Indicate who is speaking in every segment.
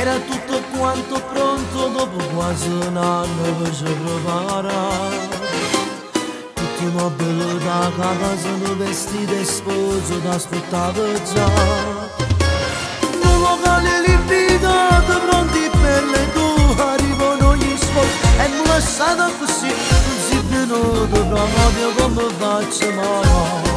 Speaker 1: Era tutto quanto pronto, dopo quasi un anno per ci preparare. Tutti i mobili da casa sono vestiti e sposi da aspettare già. Un locale limpidati, pronti per le due, arrivano gli sposi e mi lasciate così, non si è venuto proprio come faccio mai.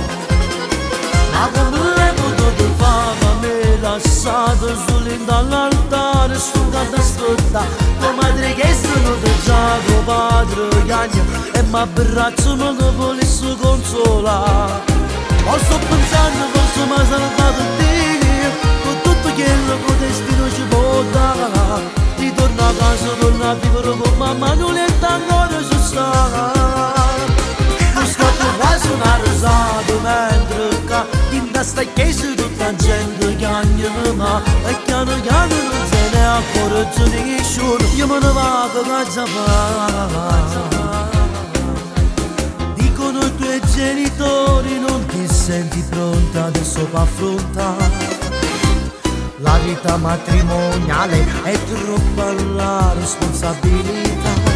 Speaker 1: Ma come l'hai potuto fare, mi lasciate soli dall'altare, sto ad ascoltare tua madre che sono già tuo padre cagna e mi abbracciano che volessi consolare. Ma sto pensando forse mi ha salvato Dio, con tutto quello che destino ci può dare. Ritorno a casa, torno a vivere con mamma, non è ancora ci sta. Non scatto quasi una risata mentre in testa che c'è tutta gente che anima e piano piano non se ne accorge nessuno. Io me ne vado a casa fa. Dicono i tuoi genitori non ti senti pronta adesso per affrontare la vita matrimoniale, è troppa la responsabilità.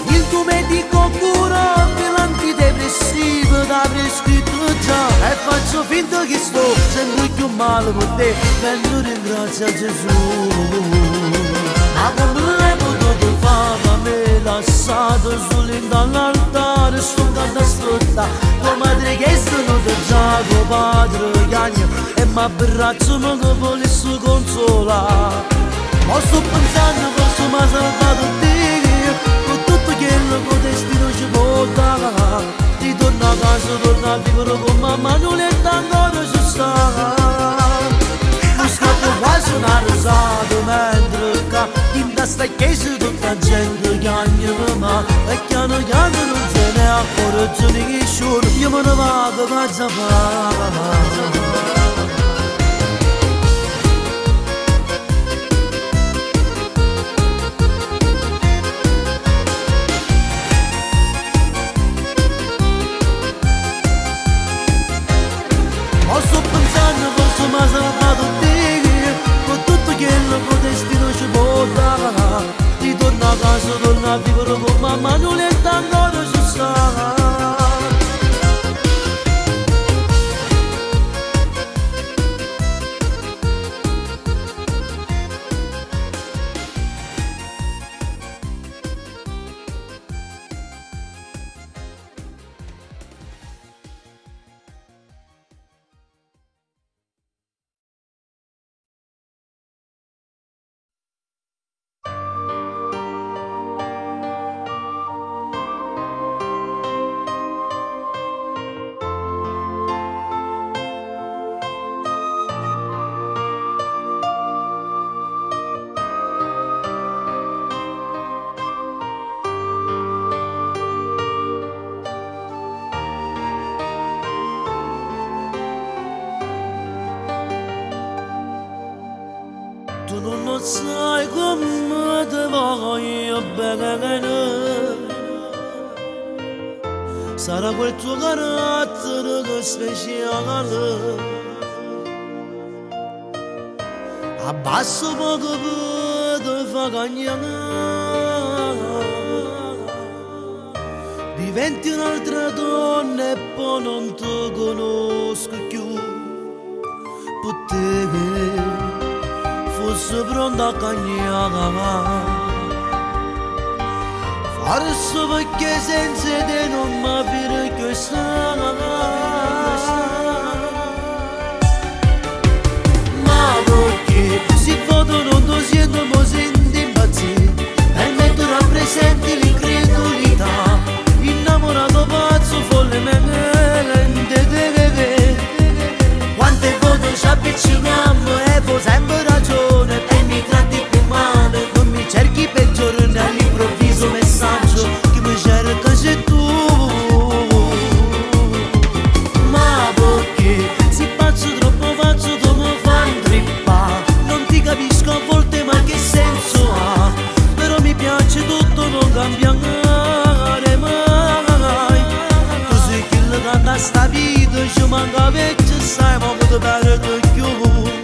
Speaker 1: Il tuo medico curante l'antidepressivo da prescritto già e faccio finta che sto sempre più male per te, meglio ringrazia Gesù. Ma come l'hai potuto fare a me lasciato soli dall'altare, sto ad ascoltare tua madre che sono già tuo padre cagna e mi abbracciano che volessi consolare. Ma sto pensando forse mi ha salvato Dio, con tutto quello che destino ci può dare. Ritorno a casa, torno a vivere con mamma, non è ancora ci sta. Non scatto quasi una risata mentre in testa che c'è tutta gente che anima e piano piano non se ne accorge nessuno. Io me ne vado a casa fa. Sto pensando forse mi ha salvato Dio, con tutto quello che destino ci può dare. Ritorno a casa, torno a vivere con mamma, non è ancora ci sta. Tu non sai come ti voglio bene, sarà quel tuo carattere che è speciale. Abbasso poco per te fa cagnare, diventi un'altra donna e poi non ti conosco più. Per te fosse pronta a cagnare, forse perché senza te non mi vire questa. Ma perché si foto non ti sento, mi senti impazzire, per me tu rappresenti l'incredulità, innamorato pazzo follemente. Quante foto ci avviciniamo e poi sempre ragione e mi tratti più male, non mi cerchi peggiore all'improvviso messaggio che mi cerca sei tu. Ma perché si faccio troppo faccio tu mi fai trippare, non ti capisco a volte ma che senso ha, però mi piace tutto non cambiare mai. Tu sei quello che canta sta vita ci manca vecchio sai ma potevo perdere più.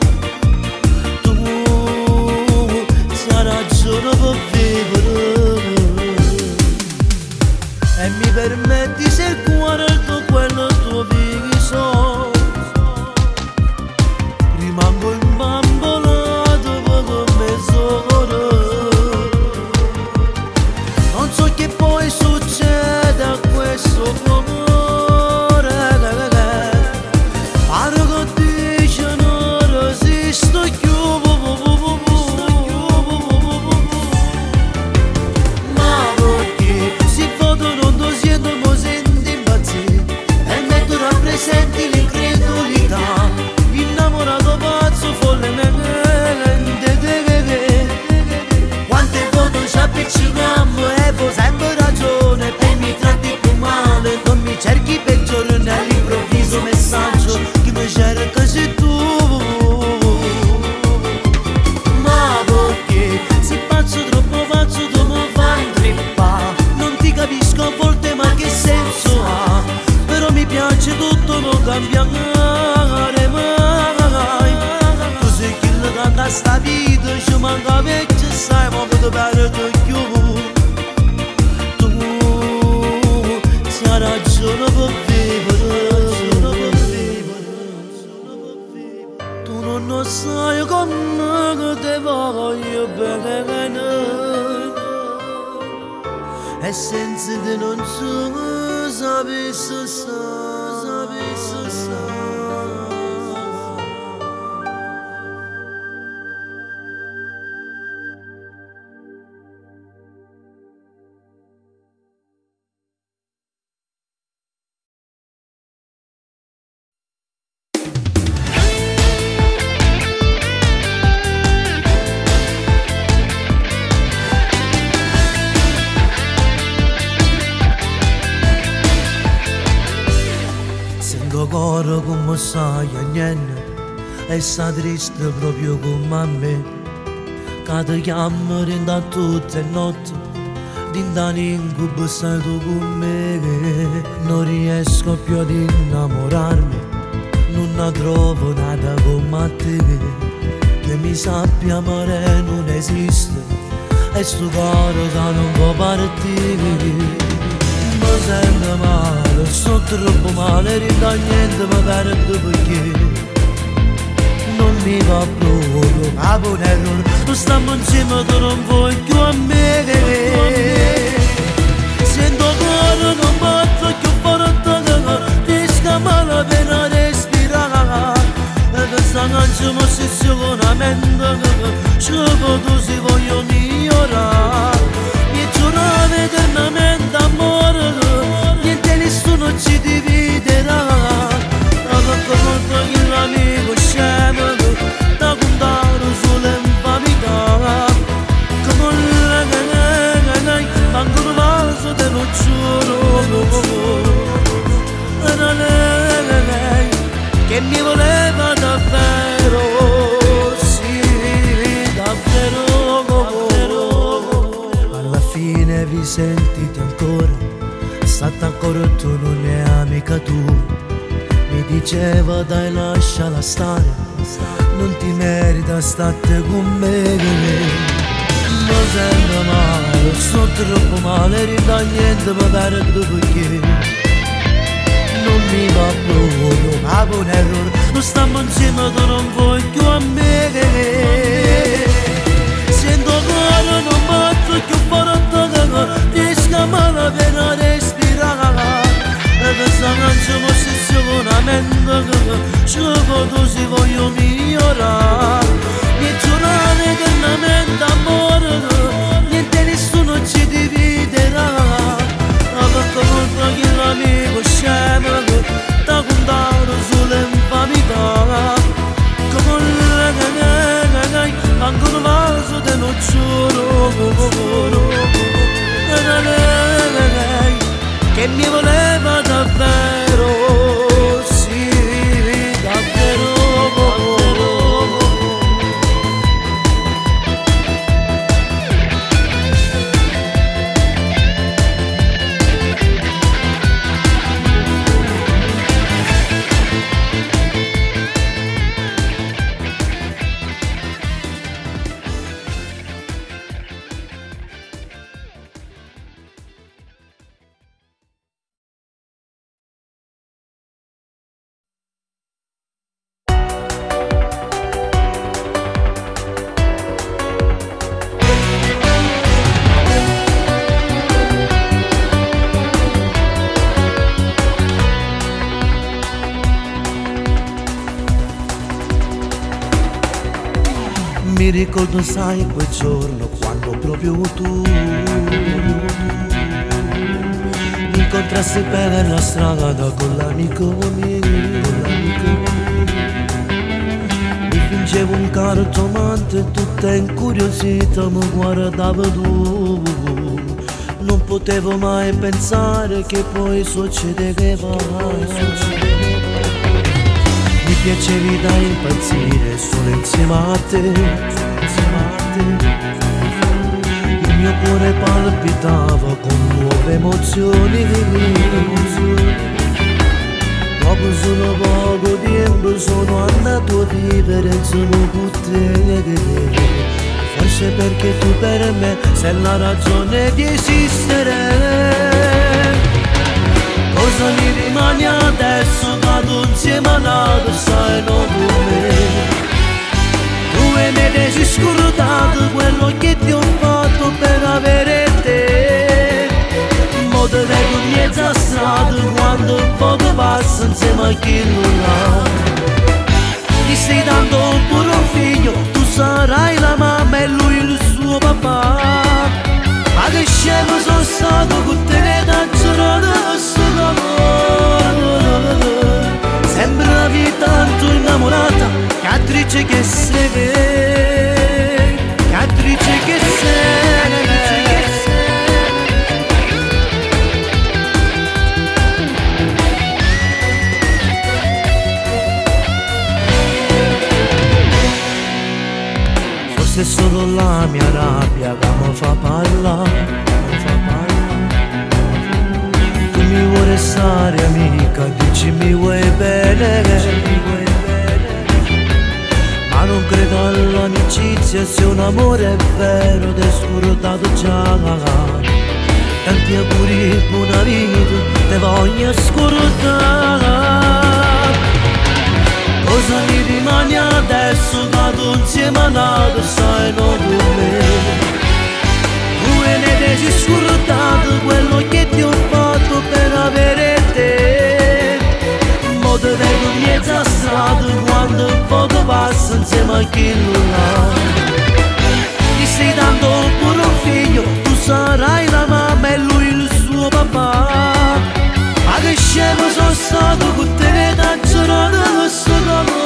Speaker 1: Tu non lo sai come che te voglio bene. E senza te non so sapessi coro come sai a niente e sta triste proprio come a me che ti chiamo da tutte le notti da incubo stai tu con me non riesco più ad innamorarmi non ne trovo nada come a te che mi sappia amare non esiste e sto coro che non può partire mi sento male, sto troppo male, rinda niente mi perdo perché non mi va proprio, capo un errore, non stiamo insieme tu non vuoi più a me sento cuore non batte più forte riesco malapena a respirare e questa canzone ossessionamento scopo tu si voglio migliorare mi giurare eternamente amore niente nessuno ci dividerà da conto che l'amico scemo da contare sull'infamità come lei manco un vaso te lo giuro era lei che mi voleva davvero sì davvero alla fine vi sentite ancora stata ancora tu non è amica tua mi diceva dai lasciala stare non ti merita state con me mi sento male sto troppo male rinda niente mi perdo perché non mi va proprio capo un errore non stiamo insieme tu non vuoi più a me sento cuore non batte più forte riesco malapena a respirare e questa canzone ossessionamento scopo tu si voglio migliorare mi giurare eternamente amore niente nessuno ci dividerà perché contro chi l'amico scemo da contare sull'infamità come lei manco un vaso te lo giuro era lei che mi voleva davvero sì davvero mi ricordo sai quel giorno quando proprio tu mi incontrassi per la strada con l'amico mio mi fingevo un cartomante tutta incuriosita mi guardavo tu non potevo mai pensare che poi succedeva mi piacevi da impazzire solo insieme a te il mio cuore palpitava con nuove emozioni dopo solo poco tempo sono andato a vivere insieme con te forse perché tu per me sei la ragione di esistere cosa mi rimane adesso cado insieme a nato sai non con me quello che ti ho fatto per avere te. Mo te vedo in mezzo a strada quando un po' passa insieme a chi non l'ha. Ti stai dando pure un figlio, tu sarai la mamma e lui il suo papà. Ma che scemo sono stato con te che t'ha giurato questo amore. Sembra la vita tanto innamorata, che attrice che sei, che attrice che sei. Forse è solo la mia rabbia che mi fa parlare. Tu mi vuoi restare amica, dici mi vuoi bene, ma non credo all'amicizia, se un amore è vero ti è scordato già. Tanti auguri, buona vita, te voglio scordare. Cosa mi rimane adesso, vado insieme a nato, sai non con me. Tu ne devi scordato quello che ti ho fatto per avere te. Mo te vedo in mezzo a strada quando un po' passa insieme a chi non l'ha. Ti stai dando pure un figlio, tu sarai la mamma e lui il suo papà. Ma che scemo sono stato con te che t'ha giurato questo amore.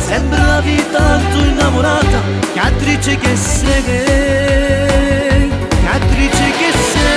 Speaker 1: Sembra la vita tanto innamorata, che attrice che sei, che attrice che sei.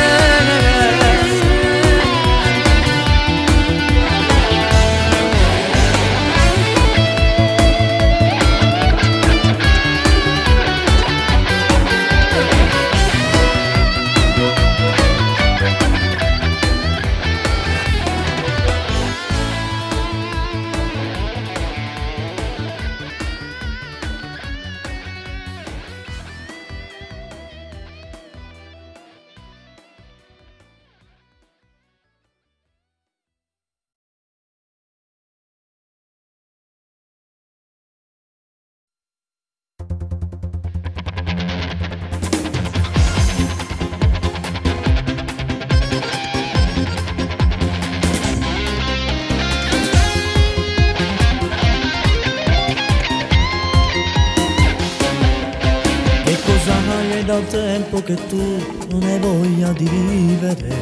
Speaker 1: Dal tempo che tu non hai voglia di vivere,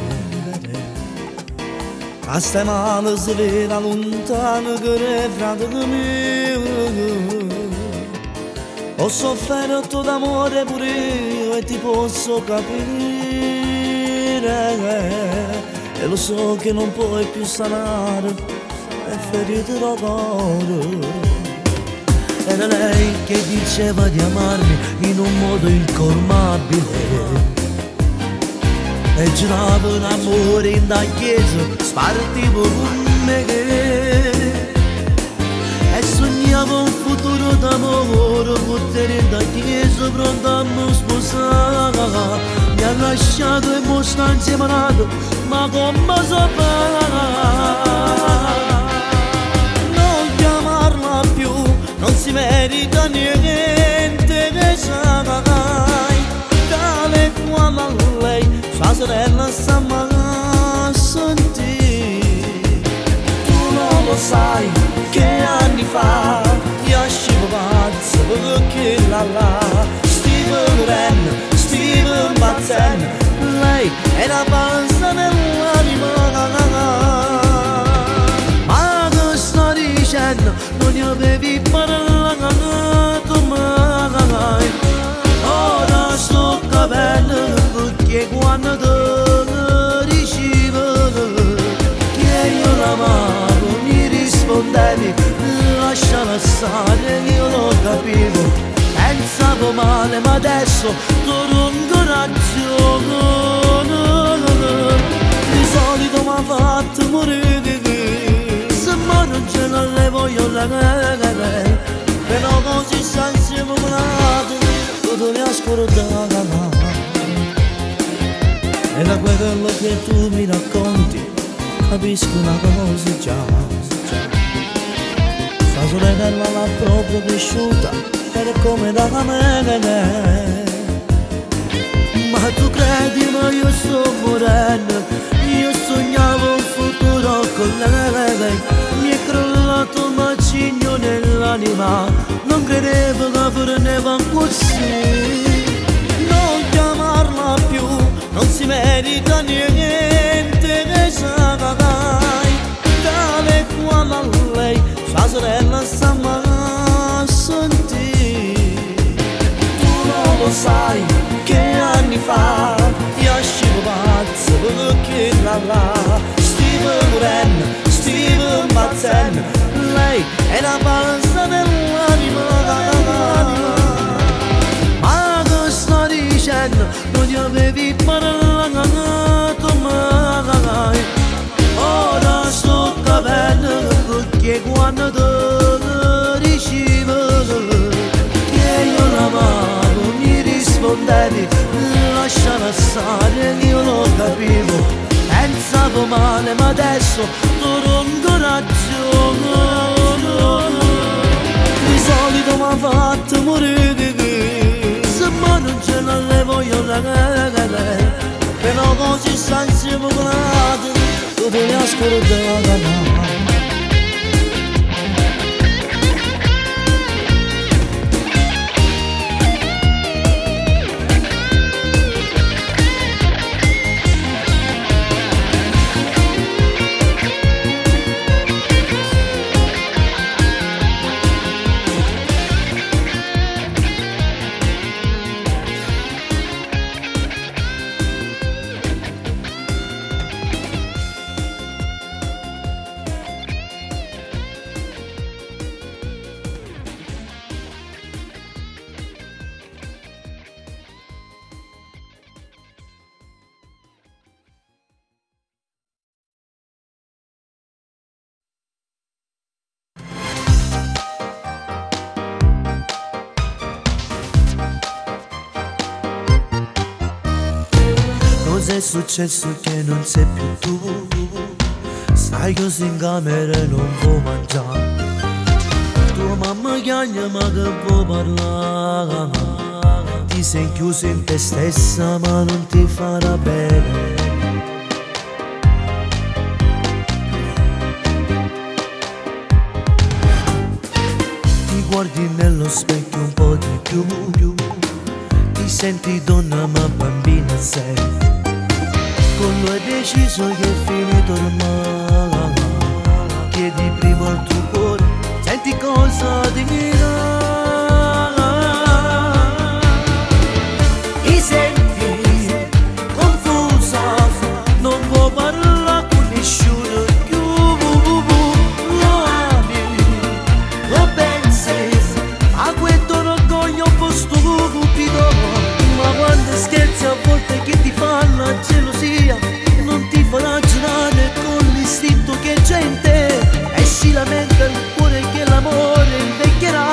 Speaker 1: a stai male si vede lontano che è fratello mio. Ho sofferto d'amore pure io e ti posso capire, e lo so che non puoi più sanare le ferite d'amore. Era lei che diceva di amarmi in un modo incolmabile e giurava un amore in da chiesa, spartivo con me e sognavo un futuro d'amore, potere in da chiesa pronto a mi sposare. Mi ha lasciato e mo sta insieme nato, ma come si fa? Non si merita niente che sai, tale quale a lei, sua sorella sta mai sentire. Tu non lo sai che anni fa io scivo pazzo perché là Steven Ren, Steven Batten, lei è la panza nell'anima. Ma che sto dicendo? Non ne avevi parlato mai. Ora sto capendo perché quando ti dicevo che io l'amavo mi rispondevi lasciala stare, io lo capivo, pensavo male ma adesso torno in ragione. Di solito m'ha fatto morire, ma non ce la le voglio la però così sta insieme malato, tutto mi ha scordato. E da quello che tu mi racconti capisco una cosa già. Sua sorella l'ha proprio cresciuta era come da me. Ma tu credi, ma io sto morendo, io sognavo un futuro con lei, mi è crollato un macigno nell'anima, non credevo che forneva così. Non chiamarla più, non si merita niente che sai, tale quale a lei, sua sorella sta mai sentire. Tu non lo sai che anni fa ti ascivo pazzo perché là stive morendo, stive impazzendo, lei è la panza dell'anima. Ma che sto dicendo, non ti avevi parlato mai, ora sto capendo perché quando ti dicevo che io l'amavo mi rispondevi lasciala stare, io lo capivo, pensavo male ma adesso torno ancora ragione. Di solito mi ha fatto morire, se ma non ce la voglio regalare, però così sta insieme con l'altro, tu te ne ascoltare. Cos'è successo che non sei più tu? Stai così in camera e non puoi mangiare, tua mamma chiama ma che può parlare, ti sei chiuso in te stessa ma non ti farà bene. Ti guardi nello specchio un po' di più, ti senti donna ma bambina sei. Con lui hai deciso che è finito ormai, chiedi prima al tuo cuore, senti cosa ti dirà. Ti senti confusa, non può parlare con nessuno più, lo ami, lo pensi, a questo orgoglio un po' stupido, ma quando scherzi a volte che ti fanno la gelosia, non ti fa ragionare con l'istinto che c'è in te, e si lamenta il cuore che l'amore invecchierà.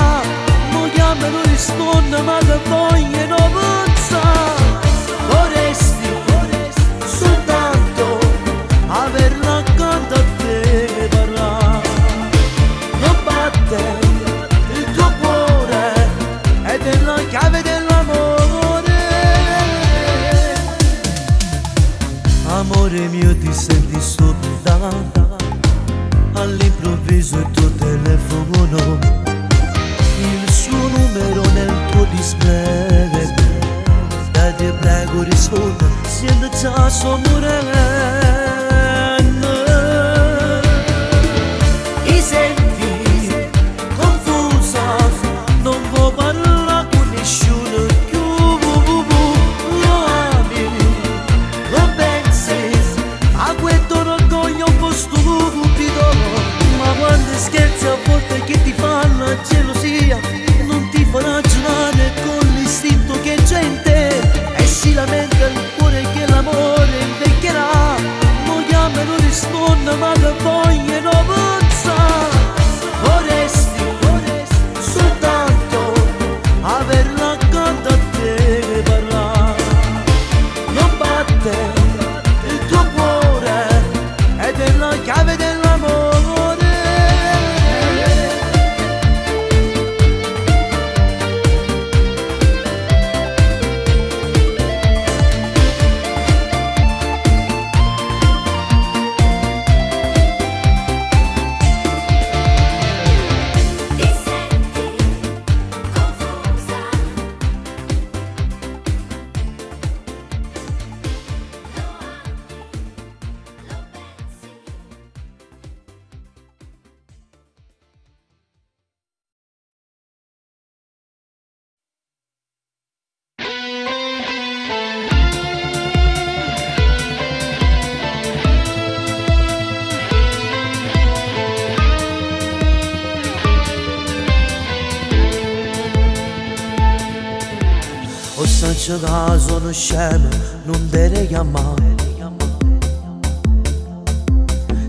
Speaker 1: non c'è caso, non scemo, non deve chiamare.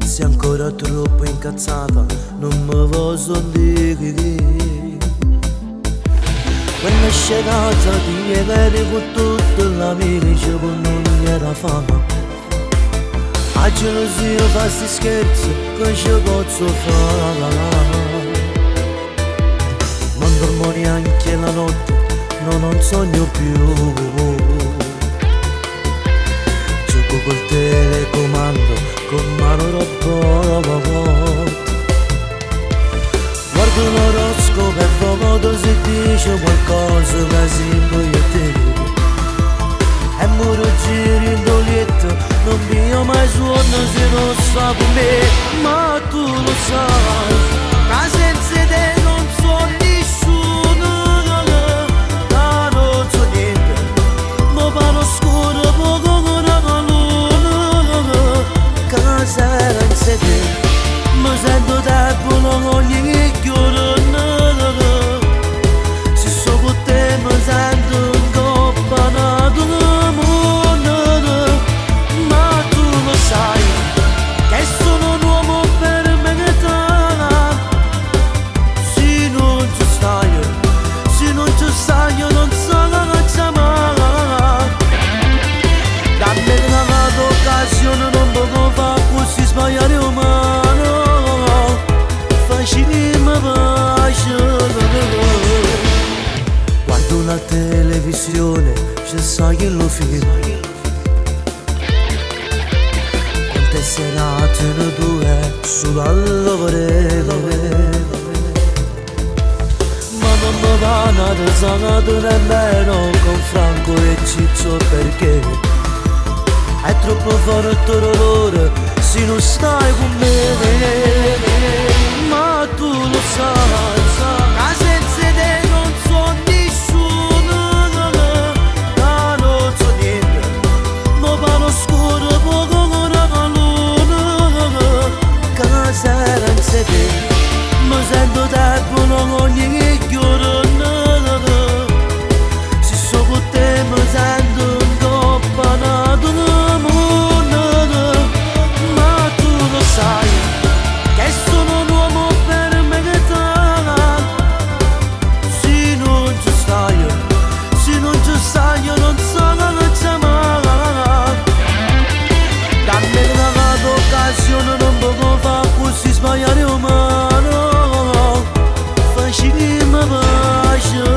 Speaker 1: Sei ancora troppo incazzata, non mi posso dire. Quella scelata di avere con tutta l'amici che non era fama. A gelosia fa sti scherzi che ci posso fare. Non dormo neanche la notte, no, non sogno più. Gioco col telecomando, con mano robot. Guardo l'oroscopo e voto se dice qualcosa che sempre io te. E muro giri in dolietto, non pio mai suono se non sta con me. Ma tu lo sai, ma senza te non so nessuno. Non so niente, ma paro scuro poco con la luna. Che senza te mi sento debole ogni giorno. Se so con te mi sento incompanato nel mondo. Ma tu lo sai che sono un uomo per metà. Se non ci stai, se non ci stai io non so che chiamare. Dammi una occasione, non posso fare così sbagliare umano. Facimi pace. Guardo la televisione, ci sai che lo film. Quante serate ne due solo a lavorare. Ma non mi va nada sanato nemmeno con Franco e Ciccio perché è troppo forte l'odore se non stai con me. Ma tu lo sai, che senza te non so nessuno. Non so niente, ma parlo scuro poco con la luna. Che senza te mi sento debole ogni giorno. Se so con te mi sento incompanato nel mondo. Ma tu lo sai che sono un uomo per metà. Se non ci stai, se non ci stai io non so che chiamare. Dammi una occasione, non posso fare così sbagliare umano. Facimi pace.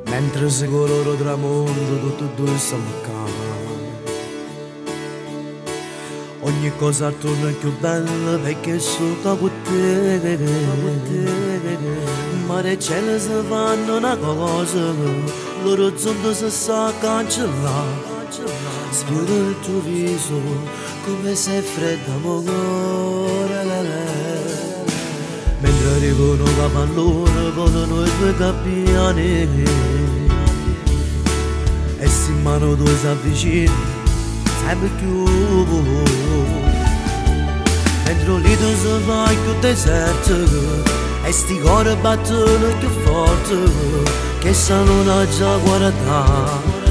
Speaker 1: Mentre si coloro tramonto, tutti e due stiamo accanto. Ogni cosa attorno è più bella perché sono con te. Mare e cielo si fanno una cosa, l'orizzonte si sta cancellando. Sfioro il tuo viso come se è fredda amore. Mentre arrivano la pallone, volano i due gabbiani. E se in mano due si avvicina, sempre più. Mentre lì tu si fa più deserto, e sti cuori battono più forte, che sanno una già guardata.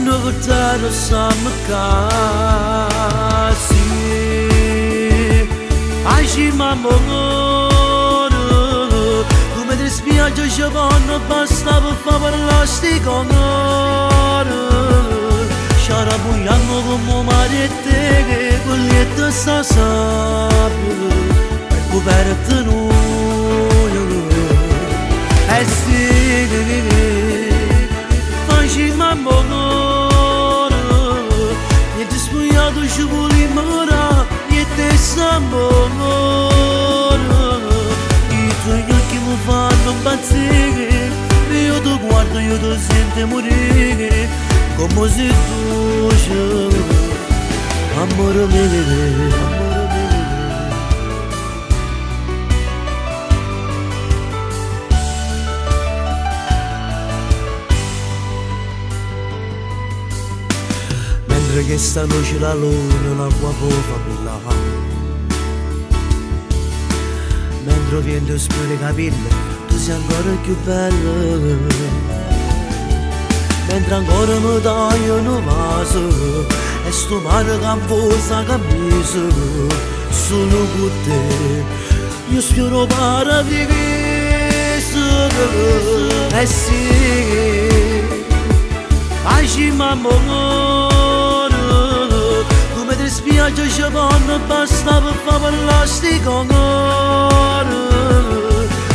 Speaker 1: Noi per te lo siamo casi. Ai mamma, come ti spiaggia ci vanno, basta per far parlare sti con ore. Ci Sciarabugliamo come mare e te, con lieto sta sabbia, per coperto noi. E sì, facciamo amore, niente spugliato ci voleva, niente s'amore. I tuoi occhi mi fanno impazzire, io ti guardo, io ti sento morire, come se tu sei amore mio. Mentre che sta noce la luna, l'acqua fa brillare, mentre viene a spure i capelli, tu sei ancora più bella. Mentre ancora mi dai un vaso e sto mare camposa camisa, solo con te io spero paradiso. E sì, facciamo amore, come ti spiace ci vanno, basta per fare parlare con noi.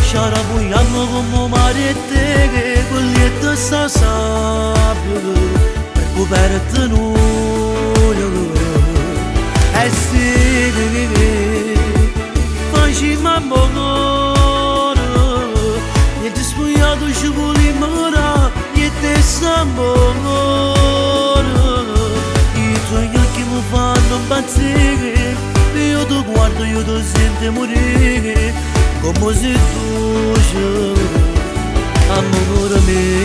Speaker 1: Sciarabugliamo come mare e te, con lieto sta sabbia, per coperto noi. E sì, facciamo amore, niente spugliato ci voleva, niente s'amore. I tuoi occhi mi fanno impazzire, io ti guardo, io ti sento morire, come se tu sei amore mio.